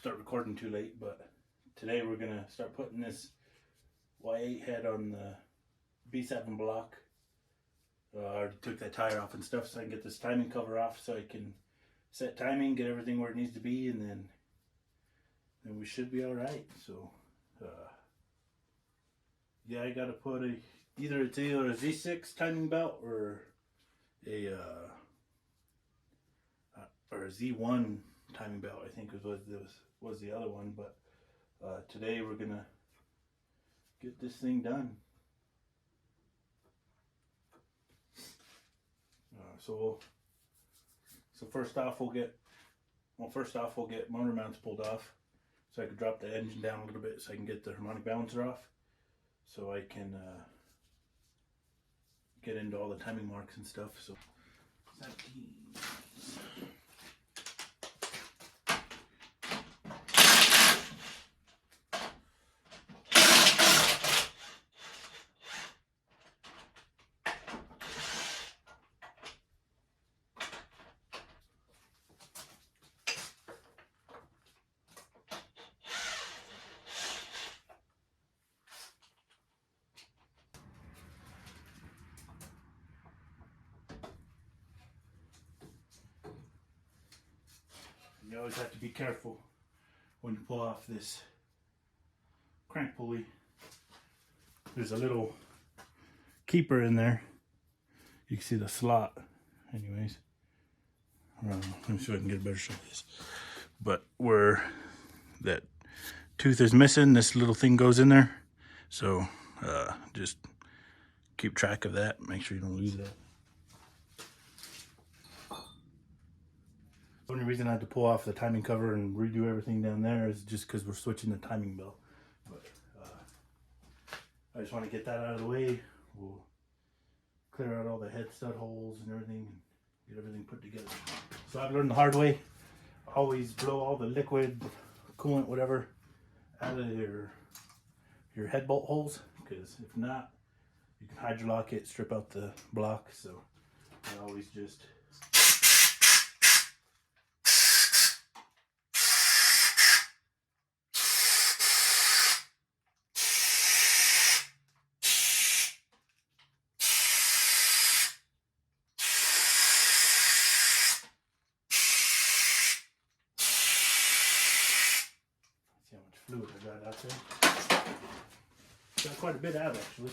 start recording too late, but today we're gonna start putting this Y8 head on the B7 block. I already took that tire off and stuff so I can get this timing cover off so I can set timing, get everything where it needs to be, and then we should be alright. So yeah, I gotta put either a Z6 timing belt or a Z1 timing belt, I think was the other one, but today we're gonna get this thing done. So first off we'll get motor mounts pulled off, so I can drop the engine down a little bit so I can get the harmonic balancer off, so I can get into all the timing marks and stuff. So you always have to be careful when you pull off this crank pulley. There's a little keeper in there. You can see the slot. Anyways, let me see if I can get a better shot of this. But where that tooth is missing, this little thing goes in there. So just keep track of that. Make sure you don't lose that. The only reason I had to pull off the timing cover and redo everything down there is just because we're switching the timing belt. But I just want to get that out of the way. We'll clear out all the head stud holes and everything and get everything put together. So I've learned the hard way. Always blow all the liquid, coolant, whatever, out of your head bolt holes, because if not, you can hydrolock it, strip out the block. So I always just fluid I got out there. Got quite a bit out actually.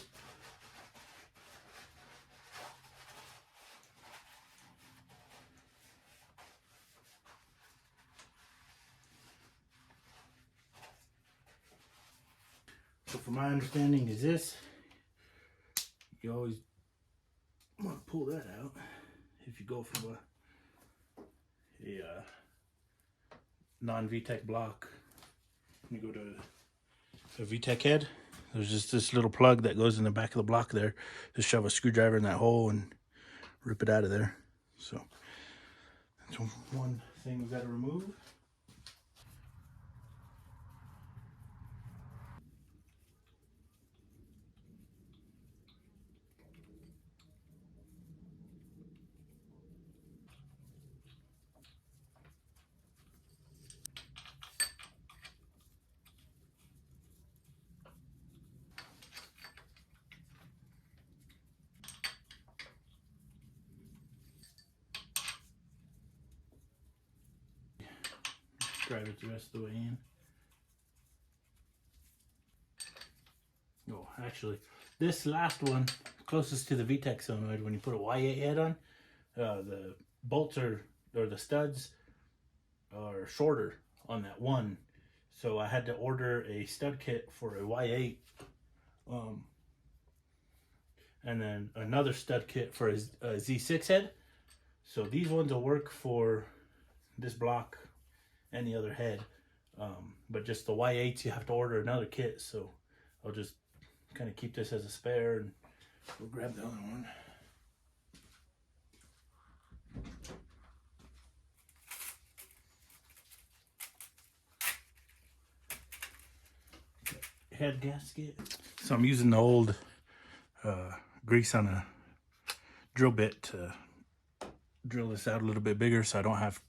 So from my understanding is this, you always want to pull that out if you go from a non-VTEC block. You go to a VTEC head, there's just this little plug that goes in the back of the block there. Just shove a screwdriver in that hole and rip it out of there. So that's one thing we've got to remove. Drive it the rest of the way in. Oh, actually, this last one, closest to the VTEC solenoid, when you put a Y8 head on, the bolts or the studs are shorter on that one. So I had to order a stud kit for a Y8, and then another stud kit for a Z6 head. So these ones will work for this block, any other head, but just the Y8s you have to order another kit. So I'll just kind of keep this as a spare and we'll grab the other one. Head gasket. So I'm using the old grease on a drill bit to drill this out a little bit bigger so I don't have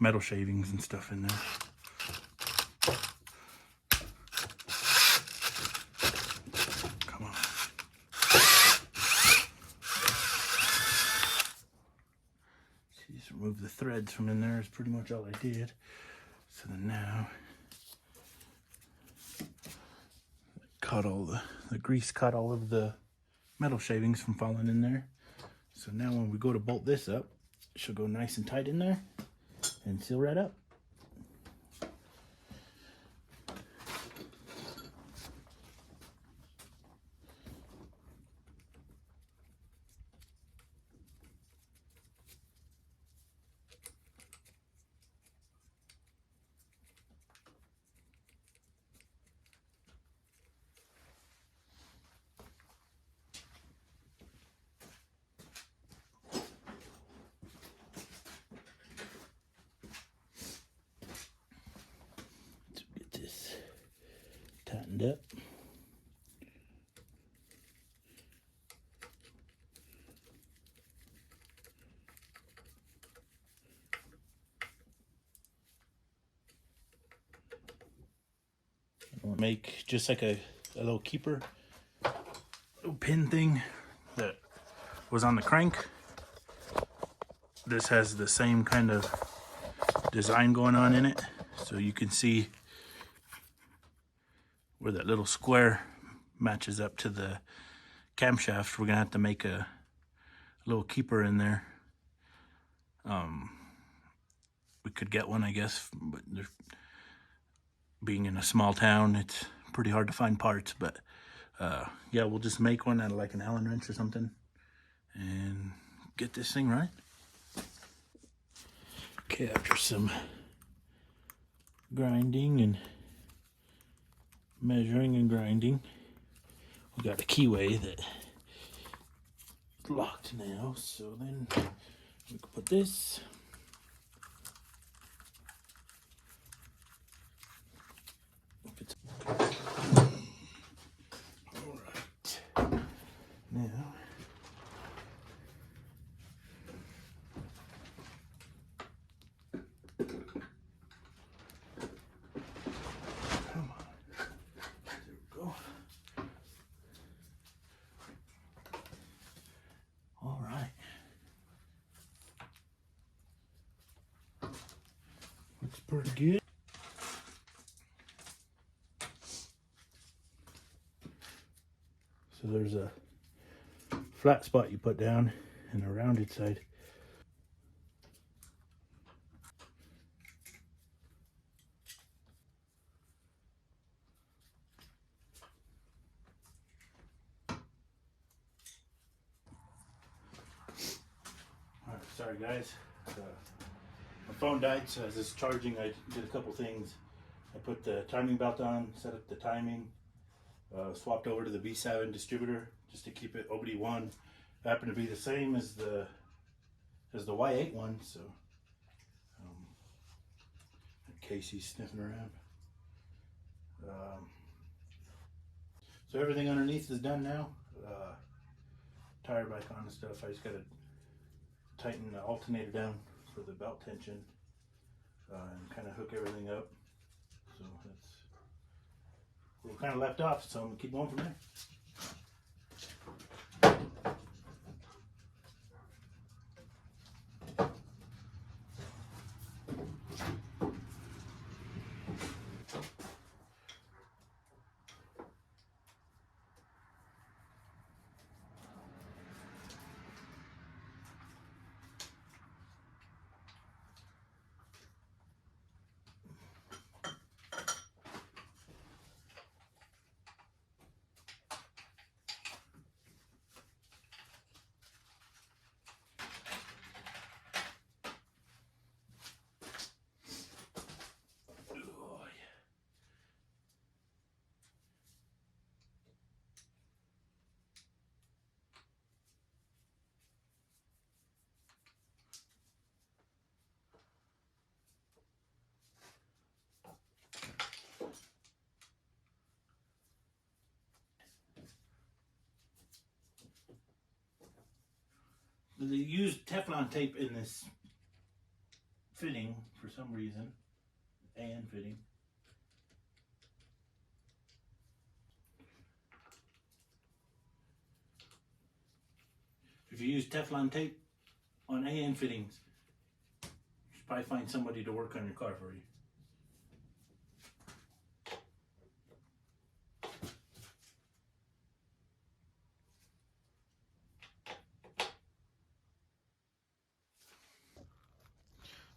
metal shavings and stuff in there. remove the threads from in there is pretty much all I did. So then now, caught all the grease caught all of the metal shavings from falling in there. So now when we go to bolt this up, it should go nice and tight in there and seal right up. Tightened up. I'll make just like a little keeper, little pin thing that was on the crank. This has the same kind of design going on in it, so you can see where that little square matches up to the camshaft. We're gonna have to make a little keeper in there. We could get one, I guess, but being in a small town, it's pretty hard to find parts. But yeah, we'll just make one out of like an Allen wrench or something and get this thing right. Okay, after some grinding and measuring and grinding, we got a keyway that's locked now, so then we can put this. Alright, now pretty good. So there's a flat spot you put down and a rounded side. Alright, sorry guys. My phone died, so as it's charging, I did a couple things. I put the timing belt on, set up the timing, swapped over to the V7 distributor just to keep it OBD1. It happened to be the same as the Y8 one, so Casey's sniffing around. So everything underneath is done now. Tire back on and stuff. I just gotta tighten the alternator down for the belt tension and kind of hook everything up. So that's where we kind of left off, so I'm gonna keep going from there. They used Teflon tape in this fitting for some reason, and fitting. If you use Teflon tape on AN fittings, probably find somebody to work on your car for you.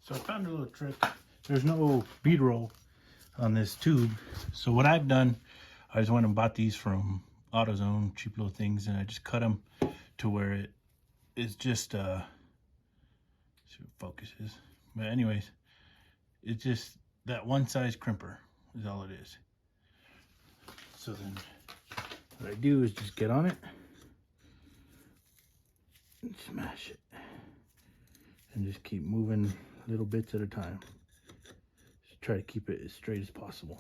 So I found a little trick. There's no bead roll on this tube. So what I've done, I just went and bought these from AutoZone, cheap little things, and I just cut them to where it is just, see what focus is. But anyways, it's just that one size crimper is all it is. So then what I do is just get on it and smash it. And just keep moving little bits at a time. Just try to keep it as straight as possible.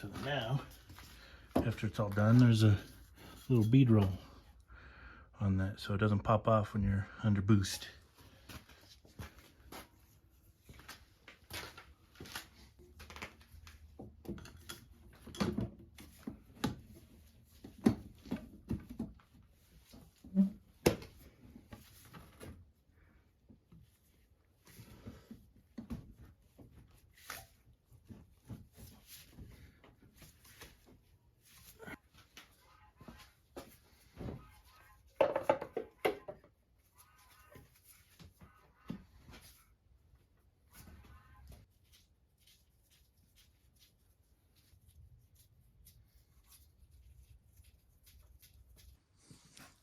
So now, after it's all done, there's a little bead roll on that so it doesn't pop off when you're under boost.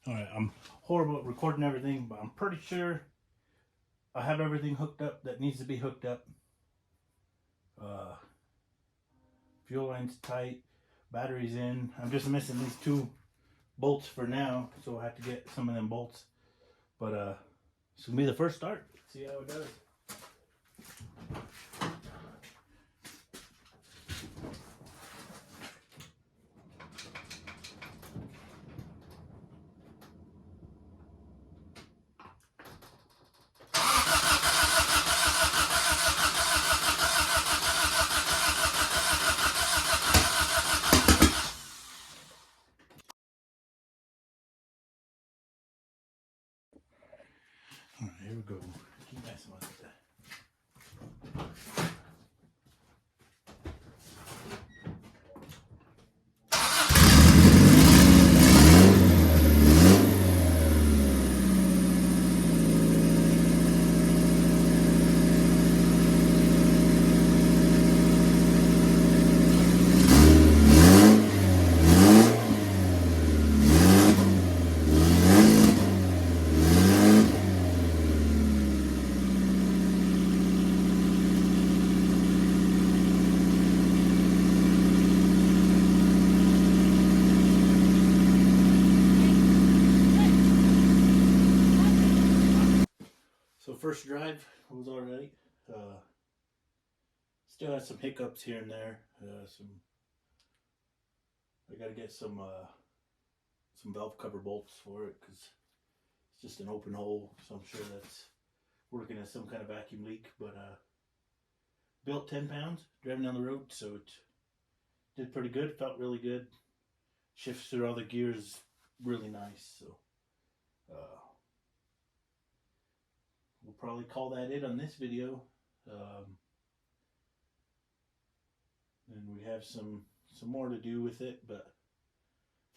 All right, I'm horrible at recording everything, but I'm pretty sure I have everything hooked up that needs to be hooked up. Fuel line's tight, battery's in. I'm just missing these 2 bolts for now, so I have to get some of them bolts. But it's gonna be the first start. See how it does. All right, here we go. Keep messing with it. First drive was alright. Still has some hiccups here and there. I gotta get some valve cover bolts for it because it's just an open hole. So I'm sure that's working as some kind of vacuum leak. But built 10 pounds driving down the road, so it did pretty good. Felt really good. Shifts through all the gears really nice. So. We'll probably call that it on this video. And we have some more to do with it, but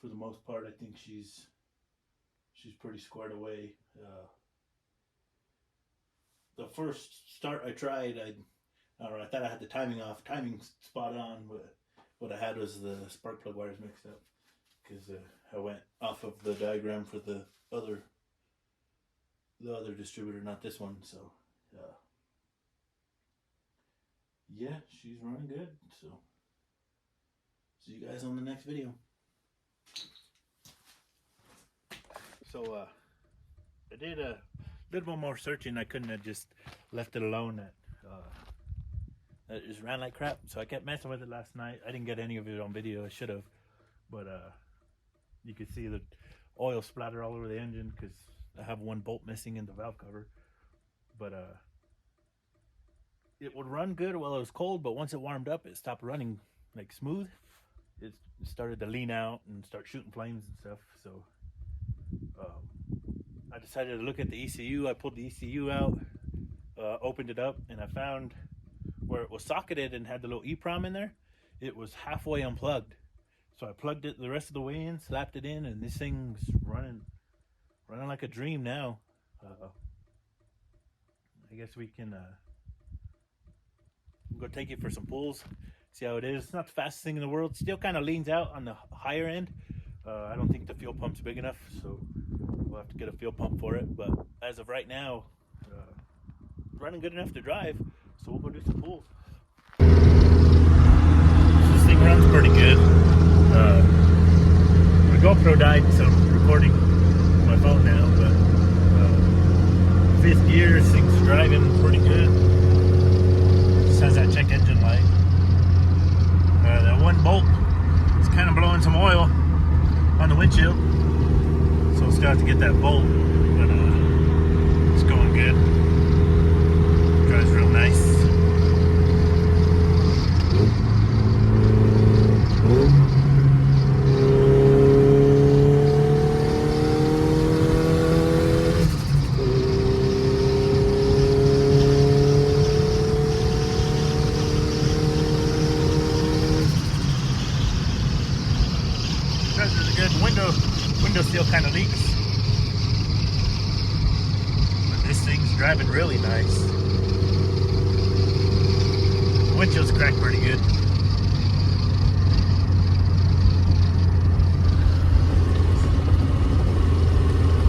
for the most part, I think she's pretty squared away. The first start I tried, I don't know, I thought I had the timing off. Timing's spot on, but what I had was the spark plug wires mixed up because I went off of the diagram for the other distributor, not this one. So yeah, she's running good. So see you guys on the next video. So I did a little more searching. I couldn't have just left it alone. It just ran like crap, so I kept messing with it last night. I didn't get any of it on video. I should have, but you could see the oil splatter all over the engine because I have one bolt missing in the valve cover. But it would run good while it was cold, but once it warmed up, it stopped running like smooth. It started to lean out and start shooting flames and stuff. So I decided to look at the ECU. I pulled the ECU out, opened it up, and I found where it was socketed and had the little EEPROM in there, it was halfway unplugged. So I plugged it the rest of the way in, slapped it in, and this thing's running like a dream now. I guess we can go take it for some pulls, see how it is. It's not the fastest thing in the world. Still kind of leans out on the higher end. I don't think the fuel pump's big enough, so we'll have to get a fuel pump for it. But as of right now, running good enough to drive, so we'll go do some pulls. This thing runs pretty good. My GoPro died, so I'm recording on my phone now, but fifth gear, this thing's driving pretty good. Just has that check engine light. That one bolt is kind of blowing some oil on the windshield, so we'll still have to get that bolt, but it's going good. Drives real nice. Window still kind of leaks, but this thing's driving really nice. Windshield's cracked pretty good.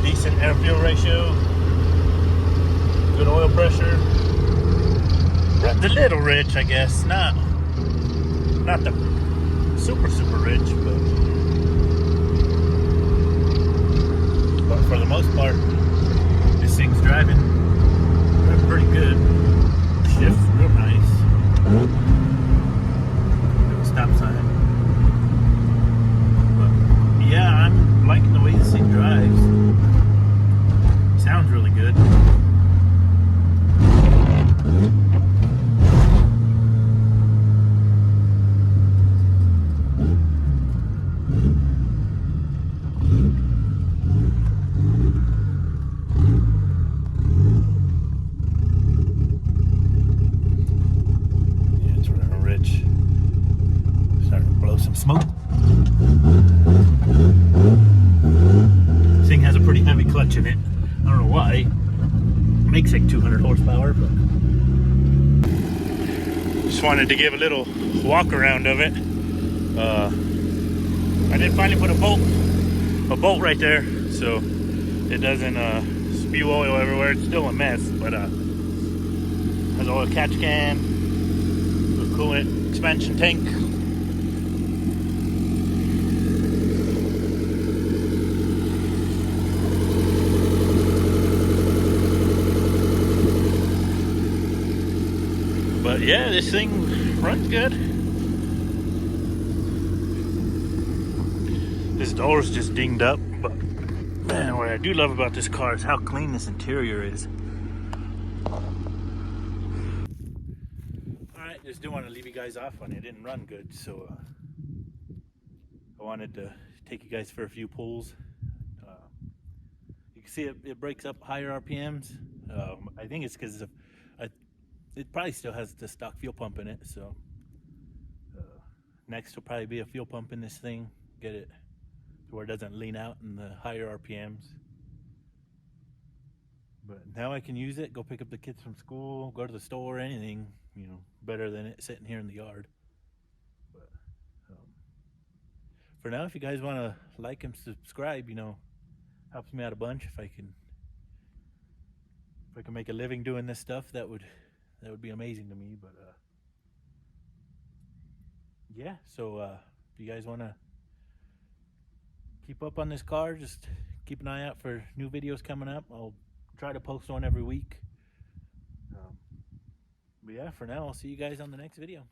Decent air fuel ratio, good oil pressure. Runs a little rich, I guess. Not the super rich, but for the most part, this thing's driving pretty good. Shifts real nice. Little stop sign. But yeah, I'm liking the way this thing drives. Sounds really good. Some smoke. This thing has a pretty heavy clutch in it. I don't know why. It makes like 200 horsepower, but just wanted to give a little walk around of it. I did finally put a bolt right there, so it doesn't spew oil everywhere. It's still a mess, but has an oil catch can, a coolant expansion tank. But yeah, this thing runs good. This door's just dinged up, but man, what I do love about this car is how clean this interior is. Alright, just do want to leave you guys off on it. It didn't run good, so I wanted to take you guys for a few pulls. You can see it breaks up higher RPMs. I think it's because it probably still has the stock fuel pump in it, so next will probably be a fuel pump in this thing, get it to where it doesn't lean out in the higher RPMs. But now I can use it, go pick up the kids from school, go to the store, anything, you know, better than it sitting here in the yard. But for now, if you guys want to like and subscribe, you know, helps me out a bunch. If I can make a living doing this stuff, that would be amazing to me. But yeah, so if you guys want to keep up on this car, just keep an eye out for new videos coming up. I'll try to post one every week. But yeah, for now, I'll see you guys on the next video.